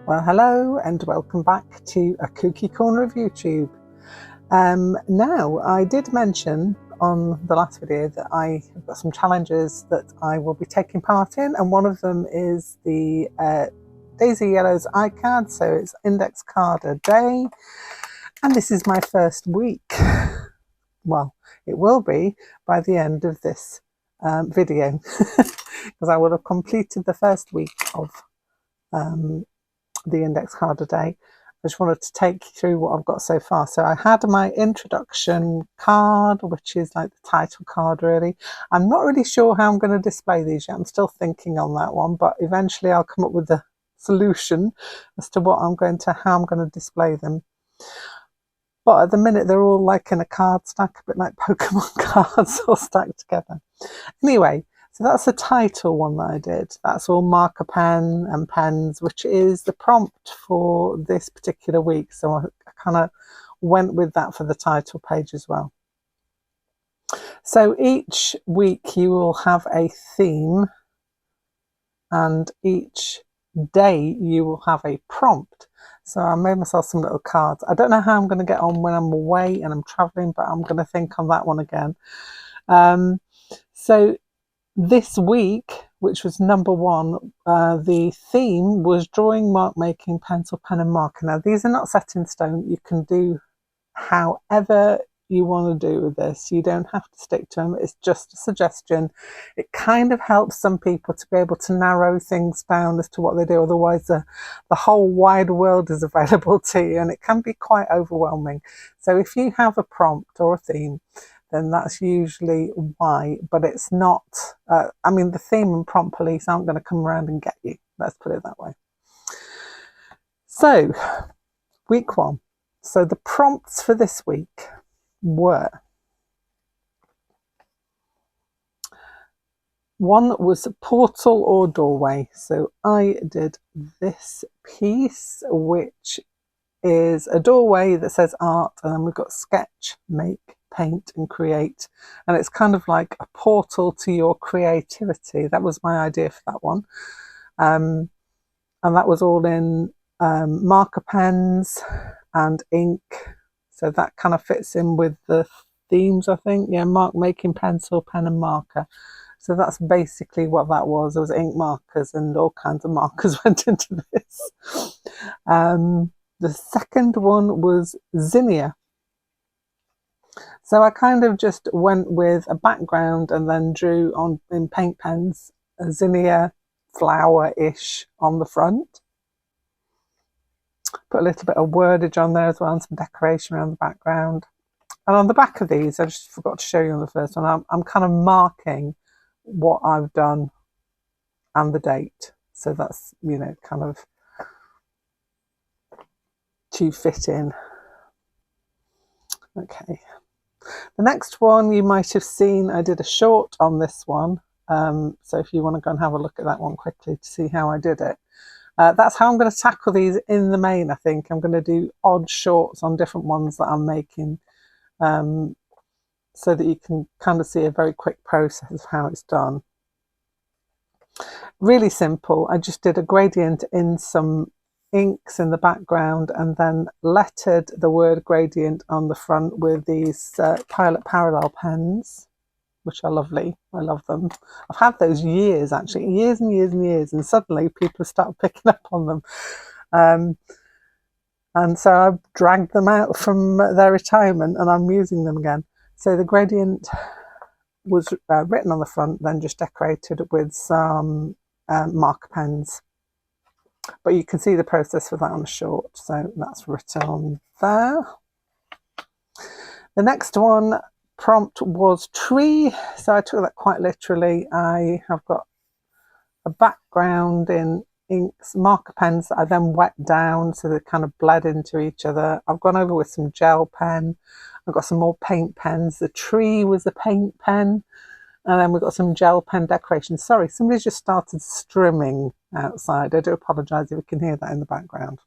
Well, hello and welcome back to a Kooky corner of YouTube. Now, I did mention on the last video that I have got some challenges that I will be taking part in, and one of them is the Daisy Yellow's ICAD, so it's index card a day, and this is my first week. Well, it will be by the end of this video, because I will have completed the first week of the index card a day. I just wanted to take you through what I've got so far. So I had my introduction card, which is like the title card really. I'm not really sure how I'm going to display these yet. I'm still thinking on that one, but eventually I'll come up with a solution as to how I'm going to display them. But at the minute they're all like in a card stack, a bit like Pokemon cards all stacked together. Anyway, so that's the title one that I did. That's all marker pen and pens, which is the prompt for this particular week. So I kind of went with that for the title page as well. So each week you will have a theme, and each day you will have a prompt. So I made myself some little cards. I don't know how I'm going to get on when I'm away and I'm traveling, but I'm going to think on that one again. So this week, which was number one, the theme was drawing, mark making, pencil, pen and marker. Now these are not set in stone. You can do however you want to do with this. You don't have to stick to them. It's just a suggestion. It kind of helps some people to be able to narrow things down as to what they do. Otherwise the whole wide world is available to you and it can be quite overwhelming. So if you have a prompt or a theme, then that's usually why, but it's not, I mean, the theme and prompt police aren't going to come around and get you. Let's put it that way. So, week one. So the prompts for this week were, one was portal or doorway. So I did this piece, which is a doorway that says art, and then we've got sketch, make, paint and create, and it's kind of like a portal to your creativity. That was my idea for that one, and that was all in marker pens and ink, so that kind of fits in with the themes, I think. Yeah, mark making, pencil, pen and marker. So that's basically what that was. There was ink markers and all kinds of markers went into this. The second one was zinnia. So I kind of just went with a background and then drew on in paint pens a zinnia flower-ish on the front. Put a little bit of wordage on there as well and some decoration around the background. And on the back of these, I just forgot to show you on the first one, I'm kind of marking what I've done and the date. So that's, you know, kind of to fit in. Okay. The next one you might have seen, I did a short on this one. So if you want to go and have a look at that one quickly to see how I did it. That's how I'm going to tackle these in the main, I think. I'm going to do odd shorts on different ones that I'm making, so that you can kind of see a very quick process of how it's done. Really simple. I just did a gradient in some inks in the background and then lettered the word gradient on the front with these Pilot Parallel pens, which are lovely. I love them. I've had those years, actually, years and years and years, and suddenly people start picking up on them. And so I've dragged them out from their retirement and I'm using them again. So the gradient was written on the front, then just decorated with some marker pens. But you can see the process for that on the short, so that's written on there. The next one, prompt, was tree, so I took that quite literally. I have got a background in inks, marker pens that I then wet down so they kind of bled into each other. I've gone over with some gel pen. I've got some more paint pens. The tree was a paint pen. And then we've got some gel pen decoration. Sorry, somebody's just started strumming outside. I do apologise if you can hear that in the background.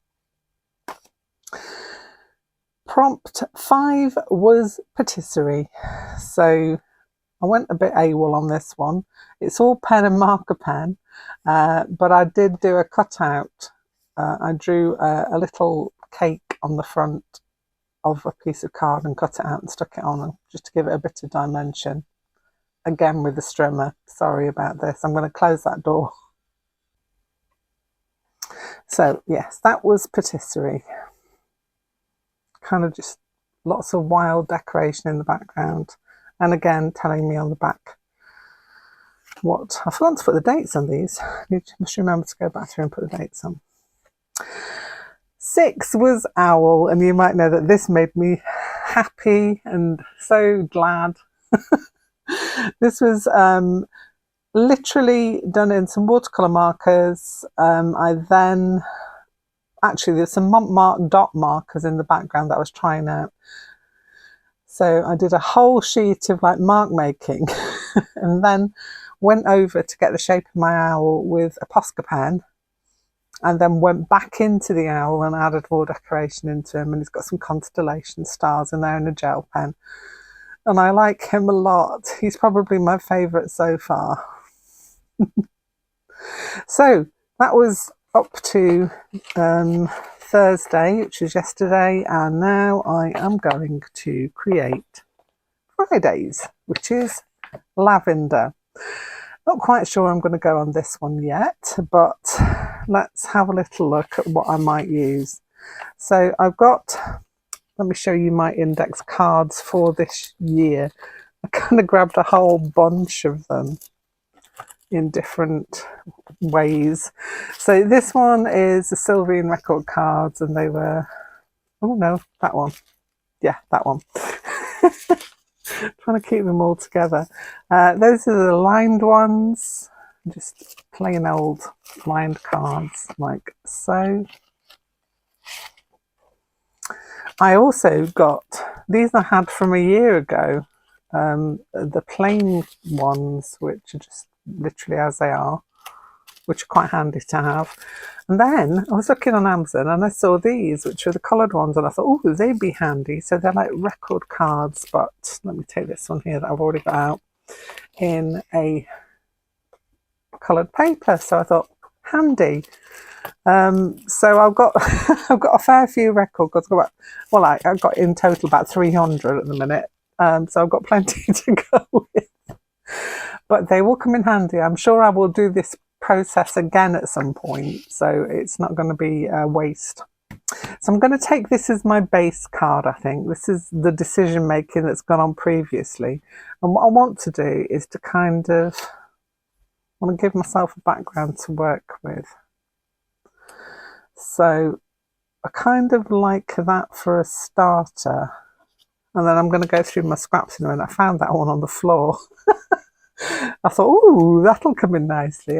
Prompt 5 was patisserie. So I went a bit AWOL on this one. It's all pen and marker pen, but I did do a cutout I drew a little cake on the front of a piece of card and cut it out and stuck it on just to give it a bit of dimension. Again with the strimmer. Sorry about this. I'm going to close that door. So yes, that was patisserie. Kind of just lots of wild decoration in the background. And again, telling me on the back what... I forgot to put the dates on these. I must remember to go back through and put the dates on. 6 was owl, and you might know that this made me happy and so glad. This was literally done in some watercolour markers. I then... Actually, there's some dot markers in the background that I was trying out. So I did a whole sheet of like mark making and then went over to get the shape of my owl with a Posca pen, and then went back into the owl and added more decoration into him. And he's got some constellation stars in there and a gel pen. And I like him a lot. He's probably my favourite so far. So that was up to Thursday, which was yesterday, and now I am going to create Fridays, which is lavender. Not quite sure I'm going to go on this one yet, but let's have a little look at what I might use. So I've got, let me show you my index cards for this year. I kind of grabbed a whole bunch of them in different ways. So this one is the Sylvian record cards, and they were, oh no, that one. Yeah, that one. Trying to keep them all together. Those are the lined ones, just plain old lined cards like so. I also got, these I had from a year ago, the plain ones, which are just literally as they are, which are quite handy to have. And then I was looking on Amazon and I saw these, which are the coloured ones, and I thought, oh, they'd be handy. So they're like record cards, but let me take this one here that I've already got out in a coloured paper. So I thought, handy. So I've got I've got a fair few record cards. Well, I've got in total about 300 at the minute. So I've got plenty to go with. But they will come in handy. I'm sure I will do this process again at some point, so it's not going to be a waste. So I'm going to take this as my base card. I think this is the decision making that's gone on previously, and what I want to do is to kind of want to give myself a background to work with. So I kind of like that for a starter, and then I'm going to go through my scraps in a minute. I found that one on the floor. I thought, ooh, that'll come in nicely.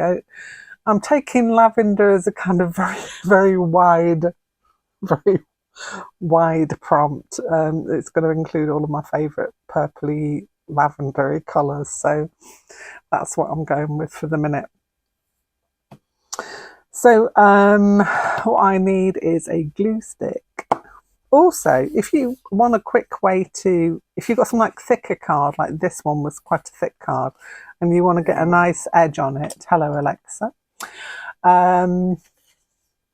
I'm taking lavender as a kind of very wide prompt. It's going to include all of my favourite purpley, lavendery colours. So that's what I'm going with for the minute. So what I need is a glue stick. Also, if you want a quick way to, if you've got some like thicker card, like this one was quite a thick card, and you want to get a nice edge on it, hello Alexa,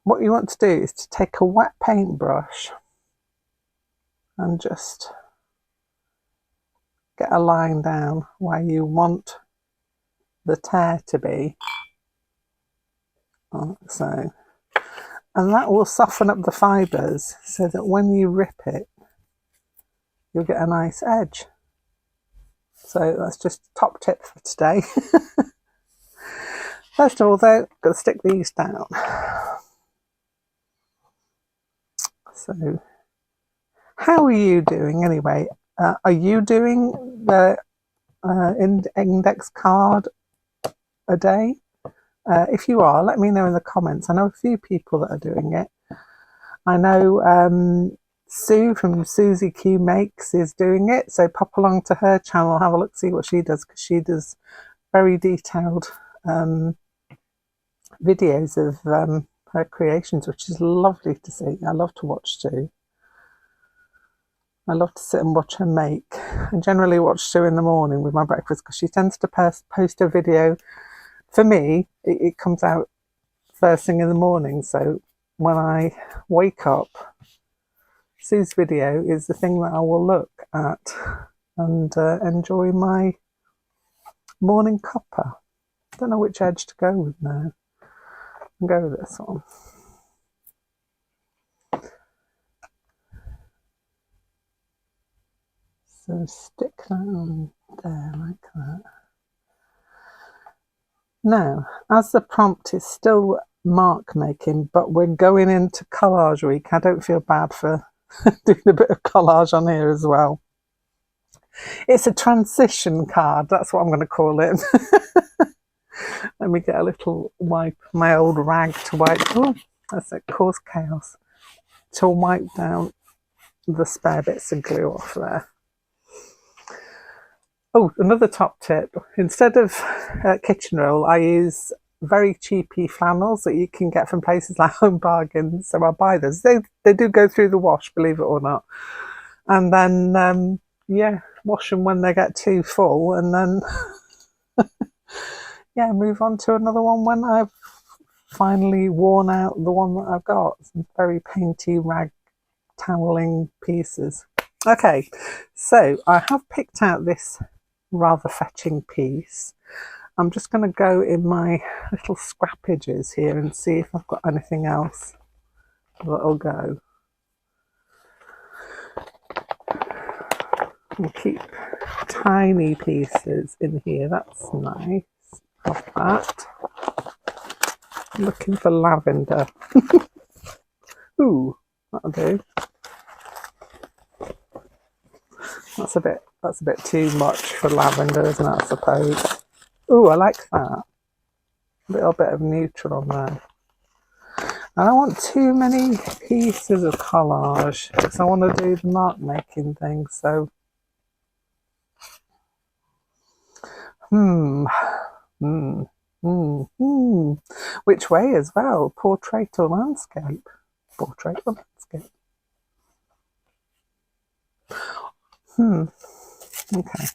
what you want to do is to take a wet paintbrush and just get a line down where you want the tear to be, like so. And that will soften up the fibres so that when you rip it, you'll get a nice edge. So that's just a top tip for today. First of all, though, I'm going to stick these down. So, how are you doing anyway? Are you doing the index card a day? If you are, let me know in the comments. I know a few people that are doing it. I know Sue from Susie Q Makes is doing it, so pop along to her channel, have a look, see what she does, because she does very detailed videos of her creations, which is lovely to see. I love to watch Sue. I love to sit and watch her make. I generally watch Sue in the morning with my breakfast because she tends to post a video. For me, it comes out first thing in the morning, so when I wake up, Sue's video is the thing that I will look at and enjoy my morning cuppa. Don't know which edge to go with now. I'll go with this one. So stick that on there like that. Now, as the prompt is still mark making, but we're going into collage week, I don't feel bad for doing a bit of collage on here as well. It's a transition card, that's what I'm going to call it. Let me get a little wipe, my old rag to wipe. Oh, that's it, cause chaos. To wipe down the spare bits of glue off there. Oh, another top tip. Instead of kitchen roll, I use very cheapy flannels that you can get from places like Home Bargains. So I buy those. They do go through the wash, believe it or not. And then, yeah, wash them when they get too full. And then, yeah, move on to another one when I've finally worn out the one that I've got. Some very painty rag toweling pieces. Okay, so I have picked out this rather fetching piece. I'm just going to go in my little scrappages here and see if I've got anything else that'll go. We'll keep tiny pieces in here, that's nice. Have that. I'm looking for lavender. Ooh, that'll do. That's a bit too much for lavender, isn't it, I suppose? Ooh, I like that. A little bit of neutral on there. I don't want too many pieces of collage because I want to do the mark making thing, so which way as well? Portrait or landscape? Portrait or landscape? Okay.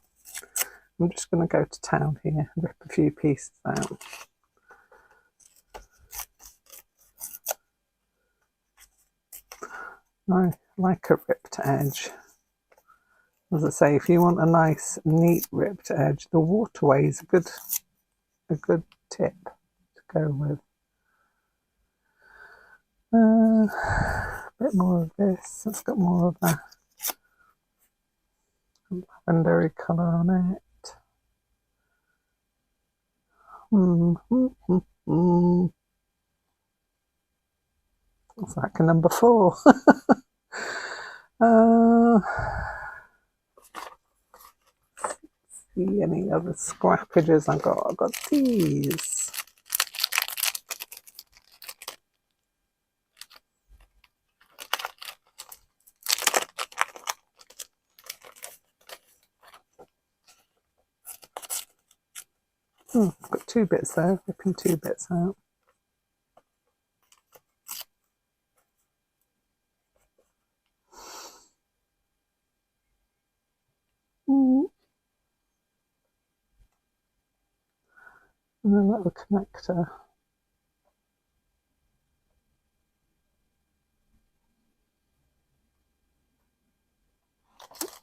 I'm just going to go to town here and rip a few pieces out. I like a ripped edge. As I say, if you want a nice, neat ripped edge, the waterway is a good tip to go with. A bit more of this. It's got more of that lavendery colour on it. It's like a number 4. See any other scrappages I've got these. I've got 2 bits there, ripping 2 bits out. And a little connector.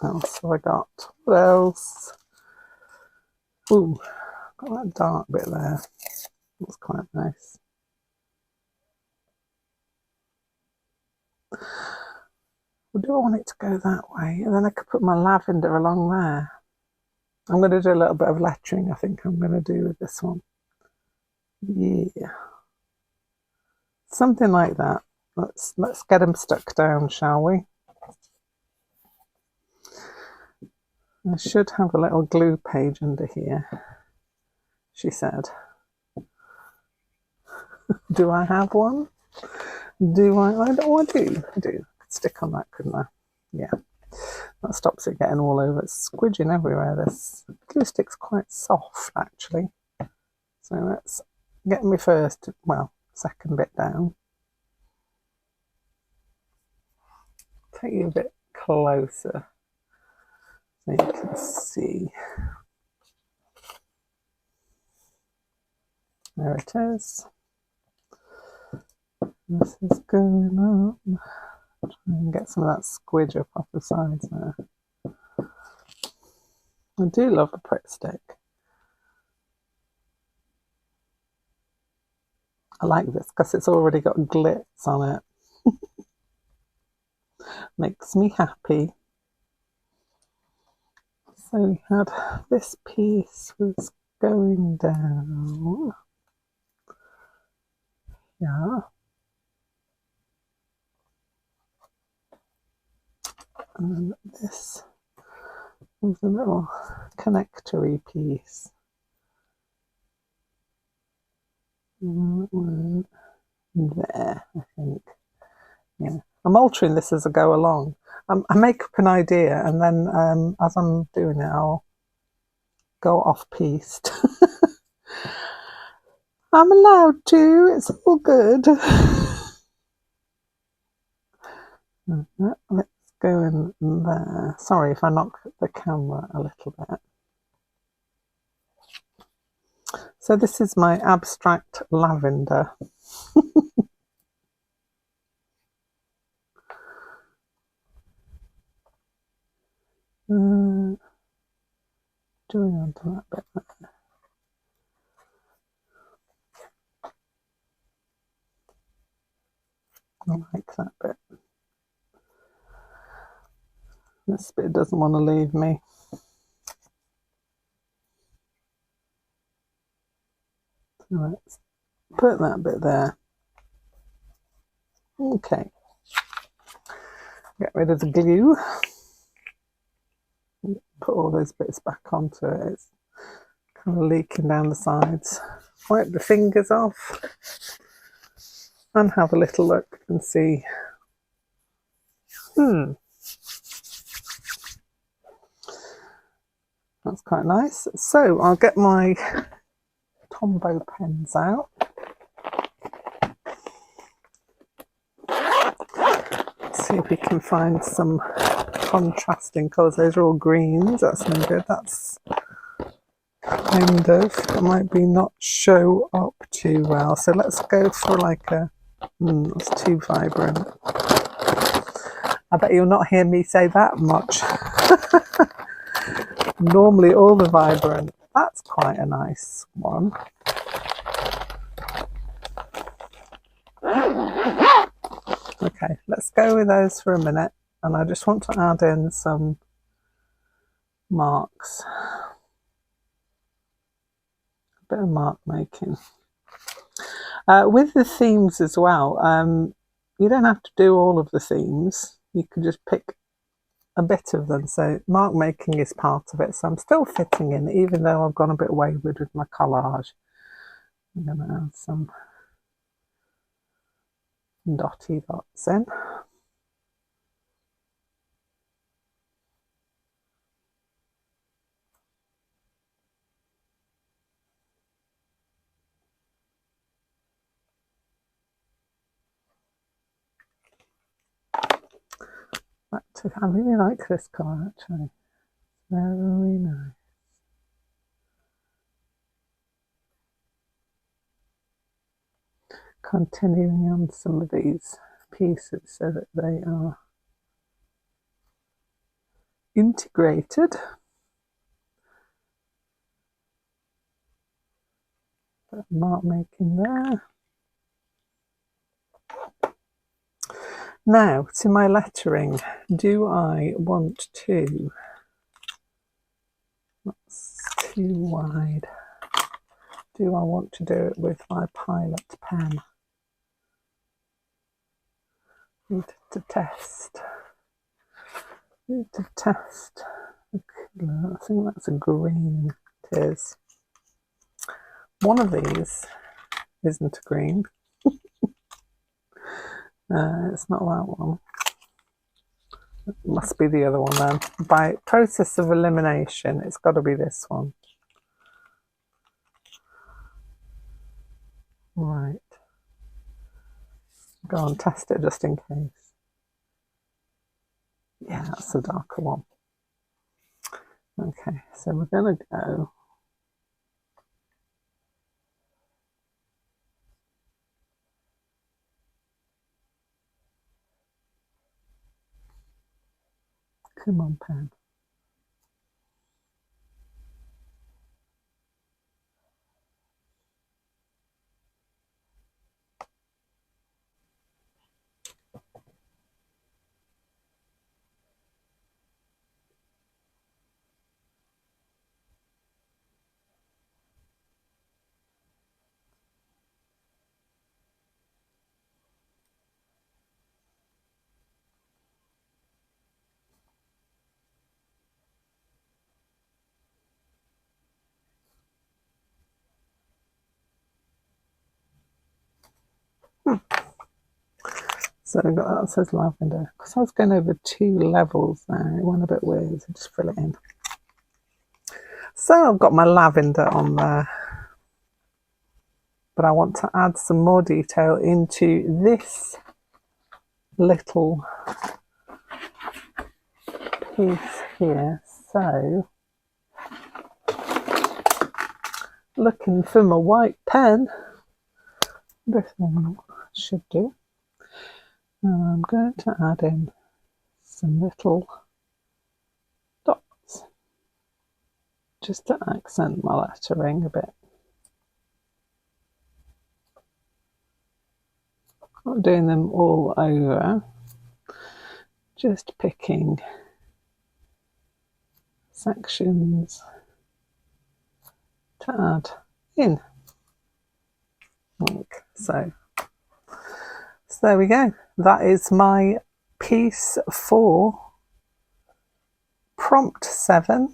What else have I got? What else? Ooh, got that dark bit there. That's quite nice. Well, do I want it to go that way? And then I could put my lavender along there. I'm going to do a little bit of lettering, I think I'm going to do with this one. Yeah. Something like that. Let's get them stuck down, shall we? I should have a little glue page under here, she said. Do I have one? Do I? I do. I do. I could stick on that, couldn't I? Yeah. That stops it getting all over. It's squidging everywhere. This glue stick's quite soft, actually. So let's get me first, well, second bit down. Take you a bit closer so you can see. There it is. This is going up. Try and get some of that squidge up off the sides there. I do love a Pritt stick. I like this because it's already got glitz on it. Makes me happy. So we had this piece was going down. Yeah. And then this was a little connectory piece. There, I think. Yeah. I'm altering this as I go along. I make up an idea and then as I'm doing it, I'll go off-piste. I'm allowed to, it's all good. Let's go in there. Sorry if I knock the camera a little bit. So this is my abstract lavender. Doing onto that bit there. I like that bit. This bit doesn't want to leave me. So let's put that bit there. Okay. Get rid of the glue. Put all those bits back onto it. It's kind of leaking down the sides. Wipe the fingers off and have a little look and see. That's quite nice. So I'll get my Tombow pens out. See if we can find some contrasting colours. Those are all greens. That's no good. That's kind of, it might be not show up too well. So let's go for like a, that's too vibrant. I bet you'll not hear me say that much. Normally all the vibrant. That's quite a nice one. Okay, let's go with those for a minute. And I just want to add in some marks. A bit of mark making. With the themes as well, you don't have to do all of the themes. You can just pick a bit of them. So mark making is part of it. So I'm still fitting in, even though I've gone a bit wayward with my collage. I'm going to add some dotty dots in. I really like this colour actually. Very nice. Continuing on some of these pieces so that they are integrated. Mark making there. Now to my lettering. Do I want to? That's too wide. Do I want to do it with my Pilot pen? Need to test. Need to test the colour. I think that's a green. It is. One of these isn't a green. It's not that one. It must be the other one then. By process of elimination, it's got to be this one. Right. Go and test it just in case. Yeah, that's the darker one. Okay, so we're going to go. Come on, pen. So I've got that says lavender. Because I was going over 2 levels there, it went a bit weird, so just fill it in. So I've got my lavender on there. But I want to add some more detail into this little piece here. So, looking for my white pen. This one should do. And I'm going to add in some little dots just to accent my lettering a bit. Not doing them all over, just picking sections to add in. Like so. So there we go. That is my piece for prompt 7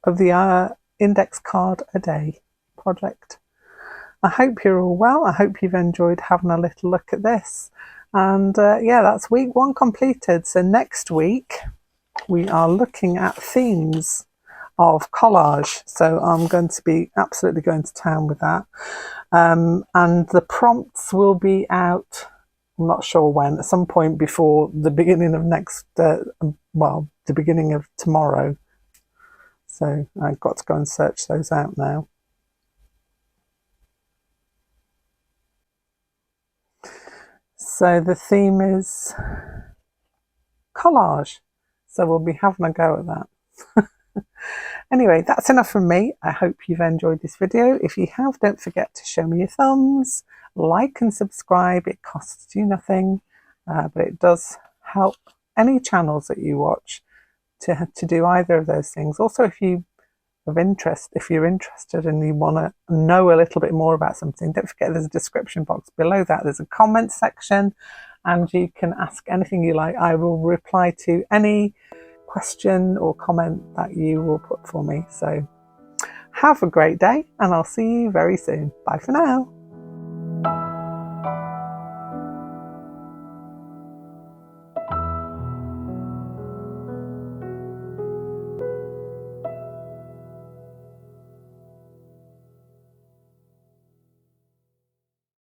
of the index card a day project. I hope you're all well. I hope you've enjoyed having a little look at this. And yeah, that's week 1 completed. So next week we are looking at themes of collage. So I'm going to be absolutely going to town with that. And the prompts will be out, I'm not sure when, at some point before the beginning of well, the beginning of tomorrow. So I've got to go and search those out now. So the theme is collage. So we'll be having a go at that. Anyway, that's enough from me. I hope you've enjoyed this video. If you have, don't forget to show me your thumbs, like and subscribe. It costs you nothing, but it does help any channels that you watch to do either of those things. Also, if you're interested and you want to know a little bit more about something, don't forget there's a description box below that. There's a comment section and you can ask anything you like. I will reply to any question or comment that you will put for me. So have a great day and I'll see you very soon. Bye for now.